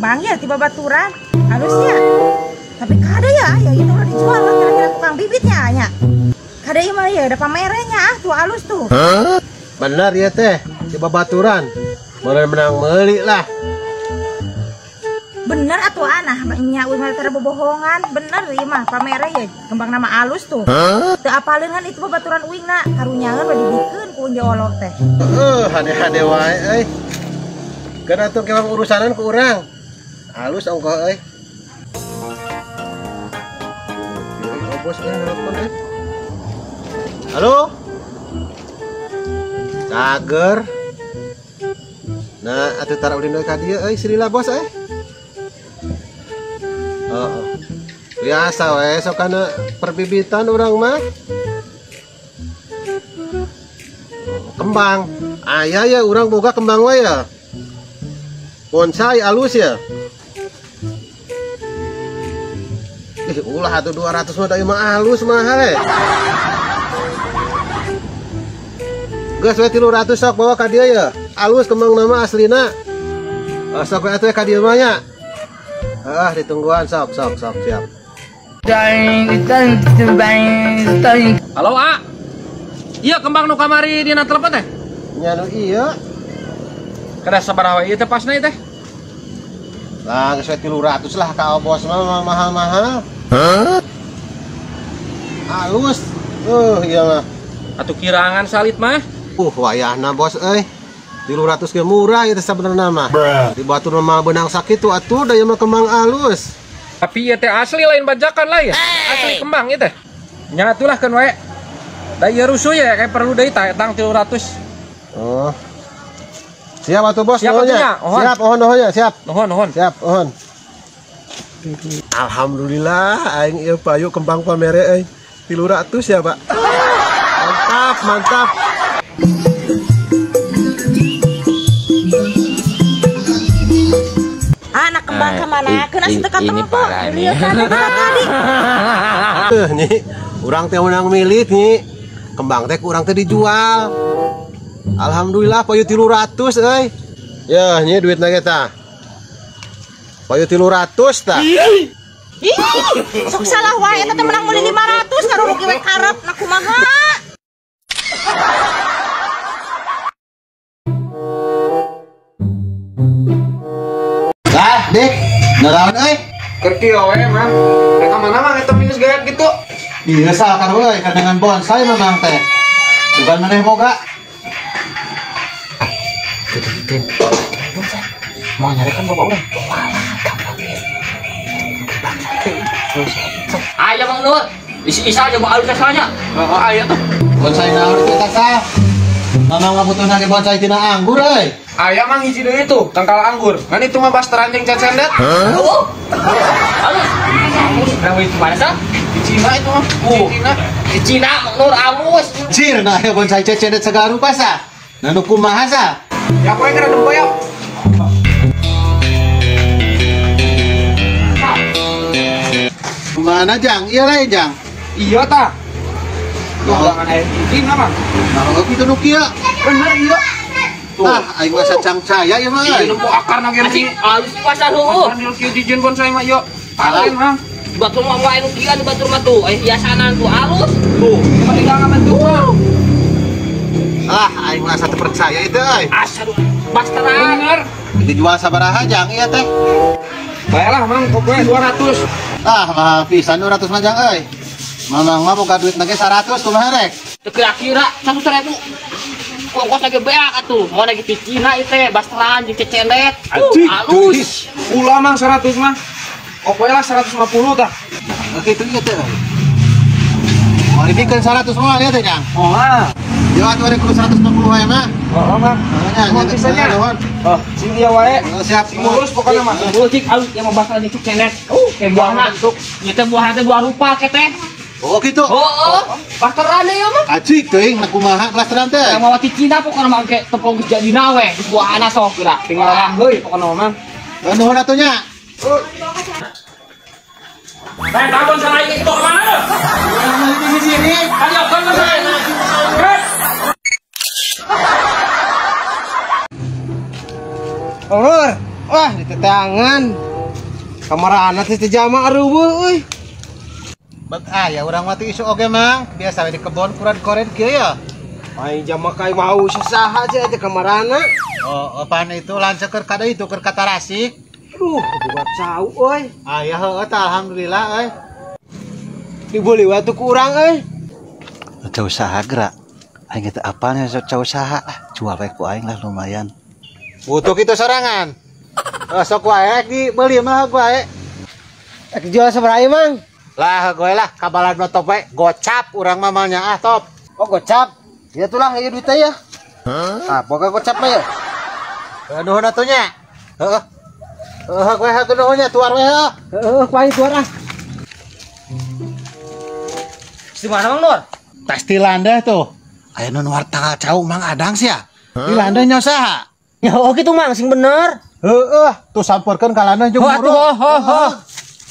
kembang ya tiba baturan halusnya. Tapi kada ya itu udah dijual lah kira-kira tukang bibitnya ya. Kada ya mah ya ada pamerannya tuh halus tuh. Benar ya teh, tiba baturan. Menang meli lah. Bener atuh anah nya ulah tara bobohongan. Bener ieu mah pamere ya kembang nama alus tuh. Teu apaleun kan itu baturan uingna karunyangan bade dikeun ku nya olo teh. Hade-hade wae euy. Kan atuh kemang urusanan ku urang. Halus ongkoh euy. Bos nelpon euy. Halo? Cager. Nah, atuh tara ulin ka dieu euy, silila bos euy. Biasa weh sok kana perbibitan orang mah kembang ayah ya orang boga kembang wae ya bonsai alus ya ulah atuh 200 mah da mah alus mahal geus we 300 sok bawa ka dieu ya alus kembang nama aslina sok we atuh ka dieu mah nya ditungguan sok siap. Halo A, iya kembang nu kamari dina telepon teh? Nya nu iya. Kada sabaraha ieu teh pasna teh? Lah geus 300 lah ka bos mah mahal-mahal. Halus. Iya mah. Atuh kirangan salit mah. Wayahna bos euy. 300 ge murah ieu teh sabenerna mah. Di batur mah benang sakitu atuh da ieu mah kembang alus. Tapi ieu teh asli lain bajakan lah ya. Asli kembang ieu teh. Nya atulah keun wae. Da ieu rusuh ya kayak perlu deui tang 300. Oh. Siap atuh bos. Siap atunya. Siap ohon-ohonnya, siap. Nuhun. Siap ohon. Alhamdulillah aing ieu payu kembang pamere euy. 300 ya, Pak. Mantap. Anak kembang kemana? Kena ini parah nih. Nih, urang teh menang milik nih. Kembang teh urang teh dijual. Alhamdulillah payu 300 euy. Ya, nya duitna ge tah. Payu 300 tah. Sok salah wae eta teh menang meuli 500 karo rugi we karep na kumaha? Lah, Dik. Naraon euy? Keur kieu we mah. Eta mana mah eta minus gayat gitu. Iya salah kan euy, kandangan bonsai memang teh. Bukan maneh boga. Mau nyarikan bapak urang. Ayo Bang Nur. Isa aja bawa alus asalnya. Aya tuh. Bonsai naon kita sah? Mamang ngabutuhna ge bonsai tina anggur euy. Aya mah hiji deui tuh, tangkal anggur. Kan itu mah basteran jeung cecendet. Oh. Alus. Berapa itu mana sah? Di Cina itu mah. Di Cina Bang Nur alus. Cir nah ya bonsai cecendet segala rupa sah. Nanu kumaha sah? Ya poe kena dempoyok. Mana Jang? Iya lah Jang. Iya ta. Jangan air izin mah. Nah, kitu nu kieu. Bener iya. Tah, aing mah sacang caya ya mah. Iya nu akarna ge Masih alus pasar heueuh. Kan kieu dijieun bonsai mah yo. Paling mah. Batur mah wae nu kieu di batur mah tuh. Hiasanan tuh alus. Tuh, tinggal ngabentuk mah. Aing mah satu percaya itu euy. Asal basteran. Bener. Dijual sabaraha Jang ieu teh? Baiklah Mang, pokoknya 200. Mahal pisan 200 mah Jang euy. Mamang mah boga duit nage 100 kumaha rek? Teu kira-kira 100.000. Ongkos lagi beak atuh. Mau lagi di Cina ieu teh basteran jeung cecendet. Alus. Ulah Mang 100 mah. Pokoknya lah 150 tah. Kitu ieu teh. Mau dibikeun 100 mah ieu teh Jang. Oh, Yo atuh ada 160 wae mah. oh Mang. Mau pisahnya. Oh, sing dia wae. Siap Sing lurus pokoknya mah. Cik alus yang mau basteran jeung cecendet. Kayak buahna. Ieu teh buahna teh buah rupa keteh. Oh gitu. Oh, basteran deh ya mah. Acik teuing na kumaha plasteran teh. Yang mau di Cina pokoknya mah ke tepung geus jadi nawe. Buahna sok kira. Tinggal heui pokoknya Mang. Nuhun atunya. Tabon salah ini bawa kemana? Di sini. Ayo kan saya. Nur. Wah, itu tetangan. Kamar anak teh jama areueuh euy. Bag aya urang mati isu oge mang. Biasa di kebon kuran-koren kieu ya. Ai jama kai mau saha aja kamar anak. Oh, apaan itu lanceuk keur kada itu keur kata rasik. Aduh, buat cau euy. Aya heueuh tah alhamdulillah euy. Dibeli waktu ku urang euy. Cau usaha gerak. Aing teh apalnya cau usaha. Jual bae ku aing lah lumayan. Butuh kitu sorangan. Sok wae dibeli mah wae. Jual sabaraha mang? Lah gue lah kabalan notop we gocap urang mamanya top. Oh gocap. Ya tulah ieu duit ya. Ah pokoknya gocap mah ya. Nuhun atunya. Heeh. Gue hatur nuhunnya tuar we heuh. Heeh ku aing tuar ah. Di mana Mang Nur? Tas di landah tuh. Aya nu warta cau mang adang sia. Di landah nyosaha. Ya oh gitu Mang sing bener. Heeh, tuh sampeurkeun ka landah jeung muru.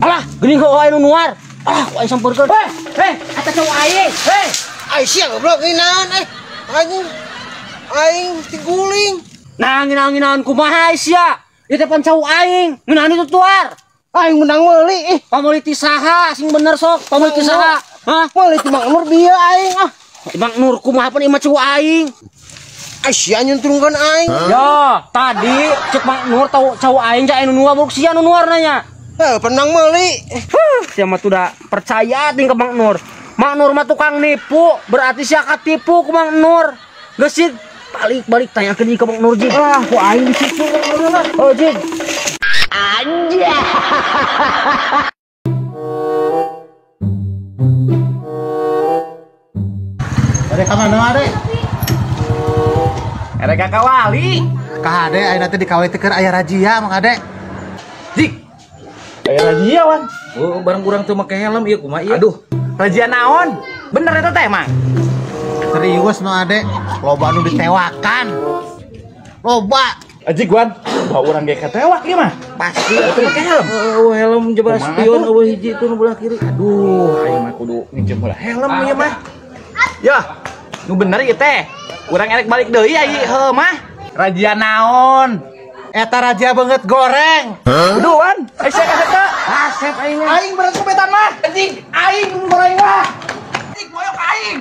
Alah, geuning heueuh aya nu nuar. Ah, ku aing sampeurkeun. Eta cowok aing. Ai sia goblok ini naon aing tiguling. Nah, nginaon kumaha sia? Ieu teh pan cowok aing. Ngeunaan itu tuar. Aing menang meuli Pameuli ti saha sing bener sok? Pameuli ti saha? Hah? meuli ti Mang Nur bieu aing ah. Mang Nur kumaha pan ieu mah cowok aing? Ai sia nyunturungkeun aing. Ya, tadi cek Mang Nur tahu cowok aing ja anu nuar buruk sia anu nuar nanya. Penang meuli. Sia mah tuh percaya ting ke Mang Nur. Mang Nur mah tukang nipu, berarti sia katipu ku Mang Nur. Geus Jig, balik tanyakeun ieu ke Mang Nur Jig. Ah, ku aing di situ. Oh Jig. Anjay. Ada ka mana ade? Ada kakak wali. Ka ade ayeuna teh di KW teh keur aya razia Mang Ade. Jik. Aya razia wan. Oh, barang kurang teu make helm ieu kumaha ieu? Aduh, Razia naon? Bener eta teh, Mang? Serius no ade, loba nu ditewakan. Loba. Ajik wan. Bawa urang ge katewak ieu mah. Pasti eta make helm. Helm coba spion eueuh hiji itu nu belah kiri. Aduh, aing mah kudu nginjem heula helm ieu mah. Ya, nu bener ieu teh. Urang erek balik deui ai heuh mah. Razia naon? Eta razia banget goreng. Aduh wan, sia ka eta. Asep aing. Aing beres kubetan mah. Anjing, aing goreng mah. Anjing boyok aing.